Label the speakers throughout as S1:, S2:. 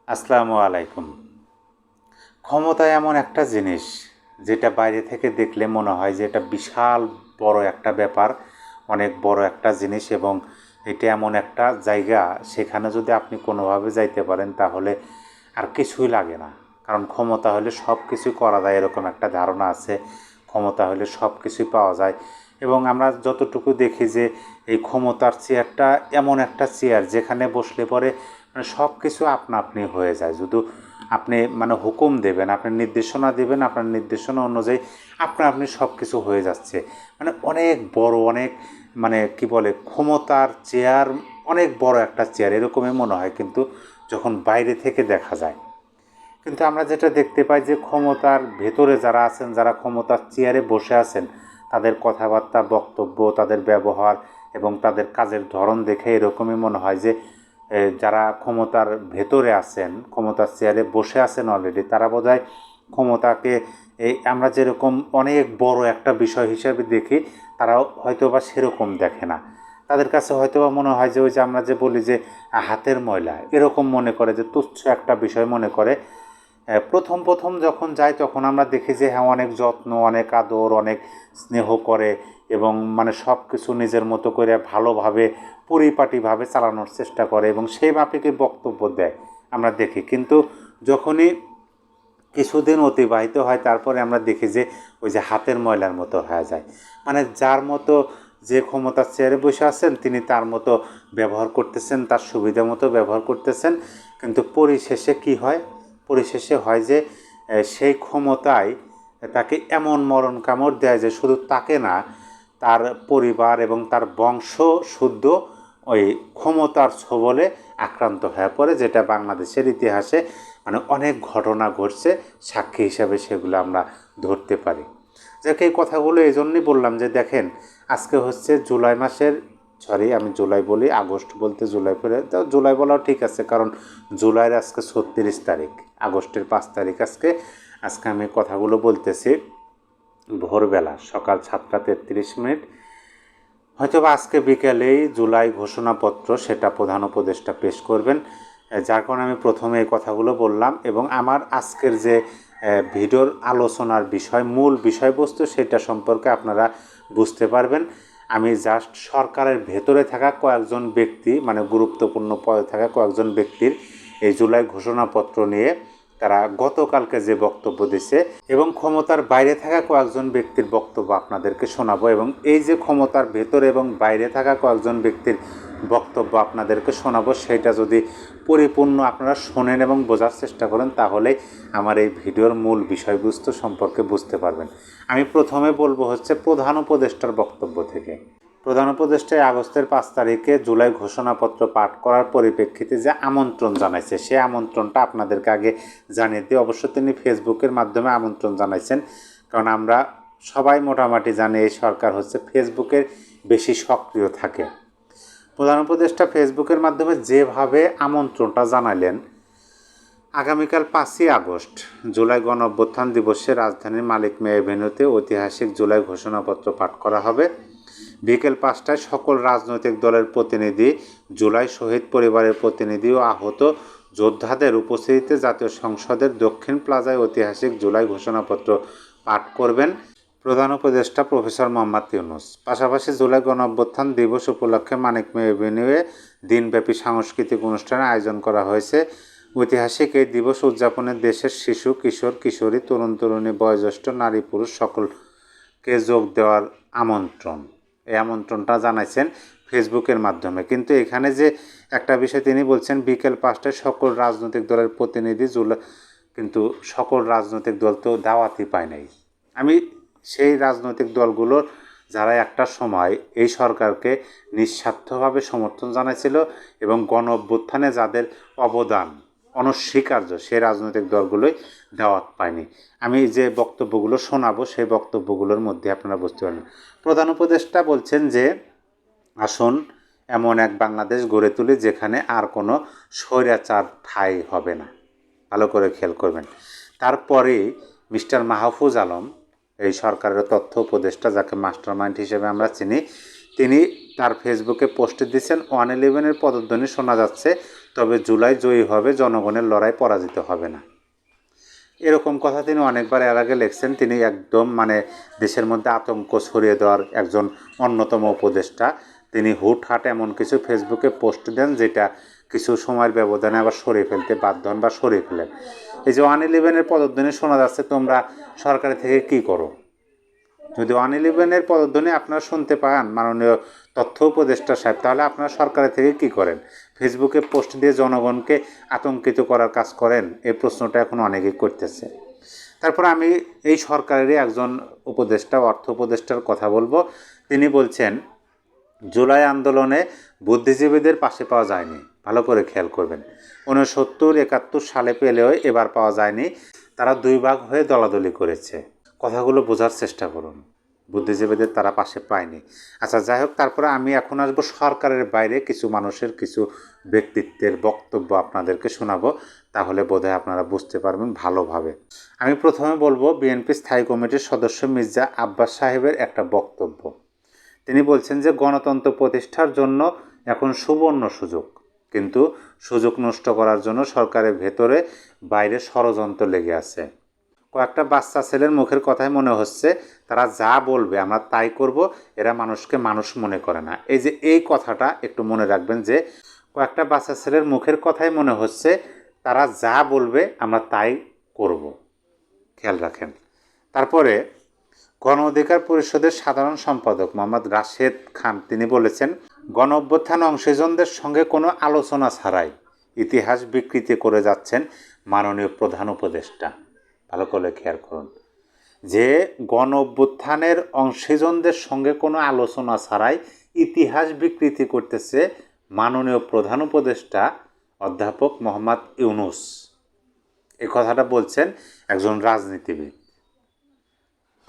S1: আসসালামু আলাইকুম। ক্ষমতা এমন একটা জিনিস যেটা বাইরে থেকে দেখলে মনে হয় যে এটা বিশাল বড় একটা ব্যাপার, অনেক বড় একটা জিনিস এবং এটা এমন একটা জায়গা সেখানে যদি আপনি কোনোভাবে যাইতে পারেন তাহলে আর কিছুই লাগে না। কারণ ক্ষমতা হলে সব কিছুই করা যায় এরকম একটা ধারণা আছে। ক্ষমতা হলে সব কিছুই পাওয়া যায় এবং আমরা যতটুকু দেখি যে এই ক্ষমতার চেয়ারটা এমন একটা চেয়ার যেখানে বসলে পরে সব কিছু আপনা আপনি হয়ে যায়। শুধু আপনি হুকুম দেবেন, আপনি নির্দেশনা দেবেন, আপনার নির্দেশনা অনুযায়ী আপনি সব কিছু হয়ে যাচ্ছে। অনেক বড়, অনেক কি বলে ক্ষমতার চেয়ার, অনেক বড় একটা চেয়ার এরকমই মনে হয় কিন্তু যখন বাইরে থেকে দেখা যায়। কিন্তু আমরা যেটা দেখতে পাই যে ক্ষমতার ভেতরে যারা আছেন, যারা ক্ষমতার চেয়ারে বসে আছেন, তাদের কথাবার্তা, বক্তব্য, তাদের ব্যবহার এবং তাদের কাজের ধরন দেখে এরকমই মনে হয় যে যারা ক্ষমতার ভেতরে আছেন, ক্ষমতার চেয়ারে বসে আছেন অলরেডি, তারা বোধহয় ক্ষমতাকে আমরা যেরকম অনেক বড় একটা বিষয় হিসেবে দেখি, তারাও হয়তোবা সেরকম দেখে না। তাদের কাছে হয়তোবা মনে হয় যে ওই যে আমরা যে বলি যে হাতের ময়লা, এরকম মনে করে, যে তুচ্ছ একটা বিষয় মনে করে। প্রথম প্রথম যখন যাই তখন আমরা দেখি যে হ্যাঁ, অনেক যত্ন, অনেক আদর, অনেক স্নেহ করে এবং সব কিছু নিজের মতো করে ভালোভাবে পরিপাটিভাবে চালানোর চেষ্টা করে এবং সেই মাফিকে বক্তব্য দেয় আমরা দেখি। কিন্তু যখনই কিছুদিন অতিবাহিত হয় তারপরে আমরা দেখি যে ওই যে হাতের ময়লার মতো হয়ে যায়। যার মতো, যে ক্ষমতার চেয়ারে বসে আছেন তিনি তার মতো ব্যবহার করতেছেন, তার সুবিধা মতো ব্যবহার করতেছেন। কিন্তু পরিশেষে কি হয়? পরিশেষে হয় যে সেই ক্ষমতায় তাকে এমন মরণ কামড় দেয় যে শুধু তাকে না, তার পরিবার এবং তার বংশ শুদ্ধ ওই ক্ষমতার ছোবলে আক্রান্ত হয়ে পড়ে, যেটা বাংলাদেশের ইতিহাসে অনেক ঘটনা ঘটছে, সাক্ষী হিসাবে সেগুলো আমরা ধরতে পারি। যাকে এই কথাগুলো এই জন্যই বললাম যে দেখেন, আজকে হচ্ছে জুলাই মাসের, সরি আমি জুলাই বলি, আগস্ট বলতে জুলাই পরে, তো জুলাই বলাও ঠিক আছে, কারণ জুলাইয়ের আজকে 36 তারিখ, আগস্টের 5 তারিখ আজকে। আজকে আমি কথাগুলো বলতেছি ভোরবেলা, সকাল 7টা 33 মিনিট। হয়তো আজকে বিকেলেই জুলাই ঘোষণাপত্র সেটা প্রধান উপদেষ্টা পেশ করবেন, যার কারণে আমি প্রথমে এই কথাগুলো বললাম। এবং আমার আজকের যে ভিডিওর আলোচনার বিষয়, মূল বিষয়বস্তু, সেটা সম্পর্কে আপনারা বুঝতে পারবেন। আমি জাস্ট সরকারের ভেতরে থাকা কয়েকজন ব্যক্তি, গুরুত্বপূর্ণ পদে থাকা কয়েকজন ব্যক্তির এই জুলাই ঘোষণাপত্র নিয়ে তারা গতকালকে যে বক্তব্য দিছে এবং ক্ষমতার বাইরে থাকা কয়েকজন ব্যক্তির বক্তব্য আপনাদেরকে শোনাবো। এবং এই যে ক্ষমতার ভেতরে এবং বাইরে থাকা কয়েকজন ব্যক্তির বক্তব্য আপনাদেরকে শোনাবো, সেটা যদি পরিপূর্ণ আপনারা শোনেন এবং বোঝার চেষ্টা করেন তাহলে আমার এই ভিডিওর মূল বিষয়বস্তু সম্পর্কে বুঝতে পারবেন। আমি প্রথমে বলবো হচ্ছে প্রধান উপদেষ্টার বক্তব্য থেকে। প্রধান উপদেষ্টা আগস্টের 5 তারিখে জুলাই ঘোষণাপত্র পাঠ করার পরিপ্রেক্ষিতে যে আমন্ত্রণ জানাইছে, সে আমন্ত্রণটা আপনাদেরকে আগে জানিয়ে দিই। অবশ্য তিনি ফেসবুকের মাধ্যমে আমন্ত্রণ জানাইছেন, কারণ আমরা সবাই মোটামুটি জানি এই সরকার হচ্ছে ফেসবুকের বেশি সক্রিয় থাকে। প্রধান উপদেষ্টা ফেসবুকের মাধ্যমে যেভাবে আমন্ত্রণটা জানালেন, আগামীকাল 5ই আগস্ট জুলাই গণঅভ্যুত্থান দিবসে রাজধানীর মালিক মিয়া এভিনিউতে ঐতিহাসিক জুলাই ঘোষণাপত্র পাঠ করা হবে। বিকেল 5টায় সকল রাজনৈতিক দলের প্রতিনিধি, জুলাই শহীদ পরিবারের প্রতিনিধি ও আহত যোদ্ধাদের উপস্থিতিতে জাতীয় সংসদের দক্ষিণ প্লাজায় ঐতিহাসিক জুলাই ঘোষণাপত্র পাঠ করবেন প্রধান উপদেষ্টা প্রফেসর মোহাম্মদ ইউনূস। পাশাপাশি জুলাই গণঅভ্যুত্থান দিবস উপলক্ষে মানিক মিয়া এভিনিউয়ে দিনব্যাপী সাংস্কৃতিক অনুষ্ঠানের আয়োজন করা হয়েছে। ঐতিহাসিক এই দিবস উদযাপনে দেশের শিশু, কিশোর, কিশোরী, তরুণ তরুণী, বয়োজ্যেষ্ঠ, নারী পুরুষ সকলকে যোগ দেওয়ার আমন্ত্রণ। এই আমন্ত্রণটা জানাইছেন ফেসবুকের মাধ্যমে। কিন্তু এখানে যে একটা বিষয় তিনি বলছেন, বিকেল 5টায় সকল রাজনৈতিক দলের প্রতিনিধি, কিন্তু সকল রাজনৈতিক দল তো দাওয়াতই পায় নাই। আমি সেই রাজনৈতিক দলগুলোর যারা একটা সময় এই সরকারকে নিঃস্বার্থভাবে সমর্থন জানাইছিল এবং গণ অভ্যুত্থানে যাদের অবদান অনস্বীকার্য, সেই রাজনৈতিক দলগুলোই দাওয়াত পায়নি। আমি যে বক্তব্যগুলো শোনাবো সেই বক্তব্যগুলোর মধ্যে আপনারা বুঝতে পারবেন। প্রধান উপদেষ্টা বলছেন যে আসুন এমন এক বাংলাদেশ গড়ে তুলি যেখানে আর কোনো স্বৈরাচার ঠাঁই হবে না। ভালো করে খেয়াল করবেন। তারপরেই মিস্টার মাহফুজ আলম, এই সরকারের তথ্য উপদেষ্টা, যাকে মাস্টার মাইন্ড হিসেবে আমরা চিনি, তিনি তার ফেসবুকে পোস্টে দিয়েছেন 111-এর পদধ্বনি শোনা যাচ্ছে, তবে জুলাই জয়ী হবে, জনগণের লড়াই পরাজিত হবে না। এরকম কথা তিনি অনেকবার এর আগে লিখছেন। তিনি একদম দেশের মধ্যে আতঙ্ক ছড়িয়ে দেওয়ার একজন অন্যতম উপদেষ্টা। তিনি হুটহাট এমন কিছু ফেসবুকে পোস্ট দেন যেটা কিছু সময়ের ব্যবধানে আবার সরিয়ে ফেলতে বাধ্য হন বা সরিয়ে ফেলেন। এই যে 111-এর পদধ্বনি শোনা যাচ্ছে, তোমরা সরকারি থেকে কি করো? যদি 111-এর পদধ্বনি আপনারা শুনতে পান মাননীয় তথ্য উপদেষ্টা সাহেব, তাহলে আপনারা সরকারের থেকে কি করেন? ফেসবুকে পোস্ট দিয়ে জনগণকে আতঙ্কিত করার কাজ করেন? এই প্রশ্নটা এখন অনেকেই করতেছে। তারপর আমি এই সরকারেরই একজন উপদেষ্টা, অর্থ উপদেষ্টার কথা বলবো। তিনি বলছেন, জুলাই আন্দোলনে বুদ্ধিজীবীদের পাশে পাওয়া যায়নি। ভালো করে খেয়াল করবেন, 69-71 সালে পেলেও এবার পাওয়া যায়নি। তারা দুই ভাগ হয়ে দলাদলি করেছে। কথাগুলো বোঝার চেষ্টা করুন। বুদ্ধিজীবীদের তারা পাশে পায়নি। আচ্ছা, যাই হোক, তারপরে আমি এখন আসবো সরকারের বাইরে কিছু মানুষের, কিছু ব্যক্তিত্বের বক্তব্য আপনাদেরকে শোনাবো। তাহলে বোধহয় আপনারা বুঝতে পারবেন ভালোভাবে। আমি প্রথমে বলবো বিএনপি স্থায়ী কমিটির সদস্য মির্জা আব্বাস সাহেবের একটা বক্তব্য। তিনি বলছেন যে গণতন্ত্র প্রতিষ্ঠার জন্য এখন সুবর্ণ সুযোগ, কিন্তু সুযোগ নষ্ট করার জন্য সরকারের ভেতরে বাইরে ষড়যন্ত্র লেগে আছে। কয়েকটা বাচ্চা ছেলের মুখের কথাই মনে হচ্ছে তারা যা বলবে আমরা তাই করব, এরা মানুষকে মানুষ মনে করে না। এই যে এই কথাটা একটু মনে রাখবেন যে কয়েকটা বাচ্চা ছেলের মুখের কথাই মনে হচ্ছে তারা যা বলবে আমরা তাই করব, খেয়াল রাখেন। তারপরে গণ অধিকার পরিষদের সাধারণ সম্পাদক মোহাম্মদ রাশেদ খান তিনি বলেছেন, গণ অভ্যুত্থান অংশীজনদের সঙ্গে কোনো আলোচনা ছাড়াই ইতিহাস বিকৃতি করে যাচ্ছেন মাননীয় প্রধান উপদেষ্টা। ভালো করে খেয়াল করুন যে গণ অভ্যুত্থানের অংশীজনদের সঙ্গে কোনো আলোচনা ছাড়াই ইতিহাস বিকৃতি করতেছে মাননীয় প্রধান উপদেষ্টা অধ্যাপক মোহাম্মদ ইউনূস। এই কথাটা বলছেন একজন রাজনীতিবিদ।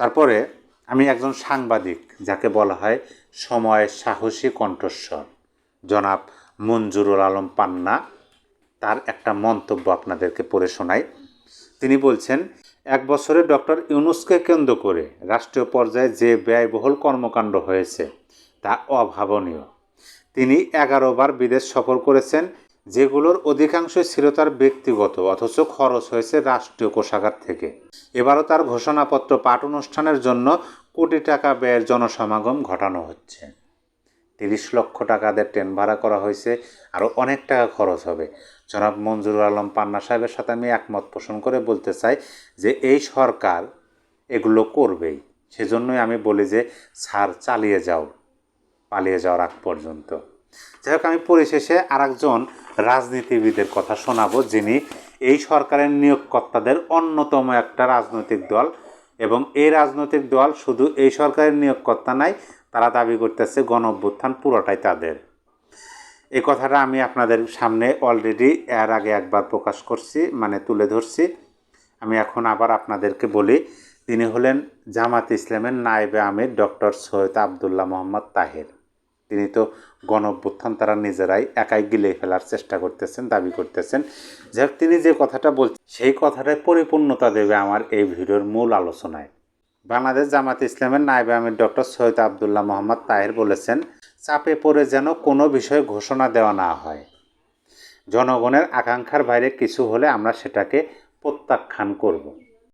S1: তারপরে আমি একজন সাংবাদিক, যাকে বলা হয় সময়ের সাহসী কণ্ঠস্বর, জনাব মঞ্জুরুল আলম পান্না, তার একটা মন্তব্য আপনাদেরকে পড়ে শোনাই। তিনি বলছেন, এক বছরে ডক্টর ইউনূসকে কেন্দ্র করে রাষ্ট্রীয় পর্যায়ে যে ব্যয়বহুল কর্মকাণ্ড হয়েছে তা অভাবনীয়। তিনি 11 বার বিদেশ সফর করেছেন, যেগুলোর অধিকাংশই ছিল তার ব্যক্তিগত, অথচ খরচ হয়েছে রাষ্ট্রীয় কোষাগার থেকে। এবারও তার ঘোষণাপত্র পাঠ অনুষ্ঠানের জন্য কোটি টাকা ব্যয়ের জনসমাগম ঘটানো হচ্ছে। 30 লক্ষ টাকাদের ট্রেন ভাড়া করা হয়েছে, আরও অনেক টাকা খরচ হবে। জনাব মঞ্জুরুল আলম পান্না সাহেবের সাথে আমি একমত পোষণ করে বলতে চাই যে এই সরকার এগুলো করবেই। সেজন্যই আমি বলি যে ছাড়, চালিয়ে যাও, পালিয়ে যাওয়ার আগ পর্যন্ত। যাই হোক, আমি পরিশেষে আরেকজন রাজনীতিবিদের কথা শোনাবো, যিনি এই সরকারের নিয়োগকর্তাদের অন্যতম একটা রাজনৈতিক দল, এবং এই রাজনৈতিক দল শুধু এই সরকারের নিয়োগকর্তা নাই, তারা দাবি করতেছে গণ অভ্যুত্থান পুরোটাই তাদের। এই কথাটা আমি আপনাদের সামনে অলরেডি এর আগে একবার প্রকাশ করছি, তুলে ধরছি। আমি এখন আবার আপনাদেরকে বলি, তিনি হলেন জামাত ইসলামের নায়েবে আমির ডক্টর সৈয়দ আবদুল্লাহ মোহাম্মদ তাহের। তিনি তো গণ অভ্যুত্থান তারা নিজেরাই একাই গিলে ফেলার চেষ্টা করতেছেন, দাবি করতেছেন। যাক, তিনি যে কথাটা বলছেন সেই কথাটাই পরিপূর্ণতা দেবে আমার এই ভিডিওর মূল আলোচনায়। বাংলাদেশ জামাত ইসলামের নায়েবে আমির ডক্টর সৈয়দ আবদুল্লাহ মোহাম্মদ তাহের বলেছেন, চাপে পড়ে যেন কোনো বিষয়ে ঘোষণা দেওয়া না হয়। জনগণের আকাঙ্ক্ষার বাইরে কিছু হলে আমরা সেটাকে প্রত্যাখ্যান করব।